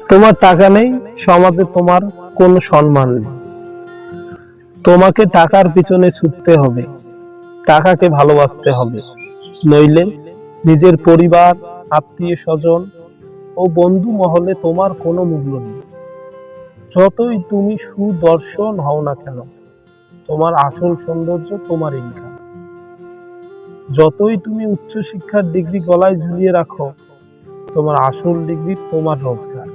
তোমার টাকা নেই, সমাজে তোমার কোনো সম্মান নেই। তোমাকে টাকার পিছনে ছুটতে হবে, টাকাকে ভালোবাসতে হবে, নইলে নিজের পরিবার, আত্মীয় স্বজন ও বন্ধু মহলে তোমার কোনো মূল্য নেই। যতই তুমি সুদর্শন হও না কেন, তোমার আসল সৌন্দর্য তোমার ইনকাম। যতই তুমি উচ্চশিক্ষার ডিগ্রি গলায় ঝুলিয়ে রাখো, তোমার আসল ডিগ্রি তোমার রোজগার।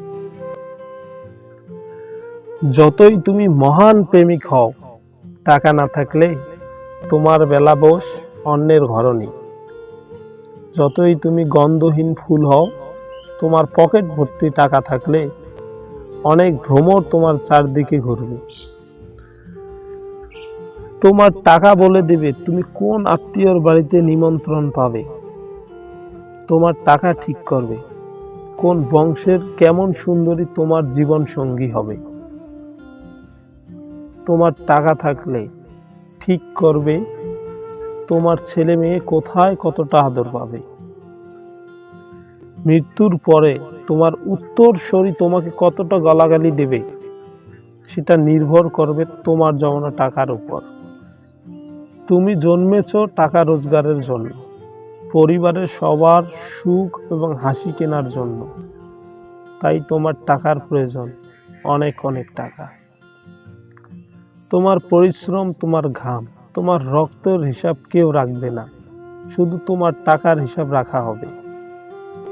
যতই তুমি মহান প্রেমিক হও, টাকা না থাকলে তোমার বেলা বস অন্যের ঘরণী। যতই তুমি গন্ধহীন ফুল হও, তোমার পকেট ভর্তি টাকা থাকলে অনেক ভ্রমর তোমার চারদিকে ঘুরবে। তোমার টাকা বলে দিবে তুমি কোন আত্মীয়র বাড়িতে নিমন্ত্রণ পাবে। তোমার টাকা ঠিক করবে কোন বংশের কেমন সুন্দরী তোমার জীবন সঙ্গী হবে। তোমার টাকা থাকলে ঠিক করবে তোমার ছেলে মেয়ে কোথায় কতটা আদর পাবে। মৃত্যুর পরে তোমার উত্তরসূরি তোমাকে কতটা গালাগালি দেবে, সেটা নির্ভর করবে তোমার জমানো টাকার উপর। তুমি জন্মেছ টাকা রোজগারের জন্য, পরিবারের সবার সুখ এবং হাসি কেনার জন্য। তাই তোমার টাকার প্রয়োজন, অনেক অনেক টাকা। তোমার পরিশ্রম, তোমার ঘাম, তোমার রক্তের হিসাব কেউ রাখবে না, শুধু তোমার টাকার হিসাব রাখা হবে।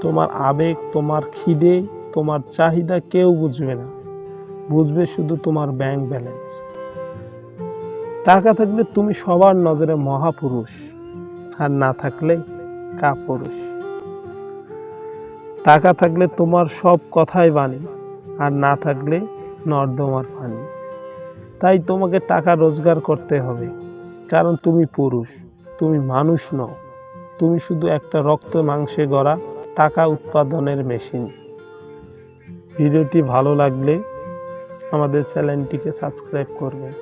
তোমার আবেগ, তোমার খিদে, তোমার চাহিদা কেউ বুঝবে না, বুঝবে শুধু তোমার ব্যাংক ব্যালেন্স। টাকা থাকলে তুমি সবার নজরে মহাপুরুষ, আর না থাকলে কাপুরুষ। টাকা থাকলে তোমার সব কথাই বাণী, আর না থাকলে নর্দমার পানি। তাই তোমাকে টাকা রোজগার করতে হবে, কারণ তুমি পুরুষ, তুমি মানুষ নও। তুমি শুধু একটা রক্ত মাংসে গড়া টাকা উৎপাদনের মেশিন। ভিডিওটি ভালো লাগলে আমাদের চ্যানেলটিকে সাবস্ক্রাইব করবেন।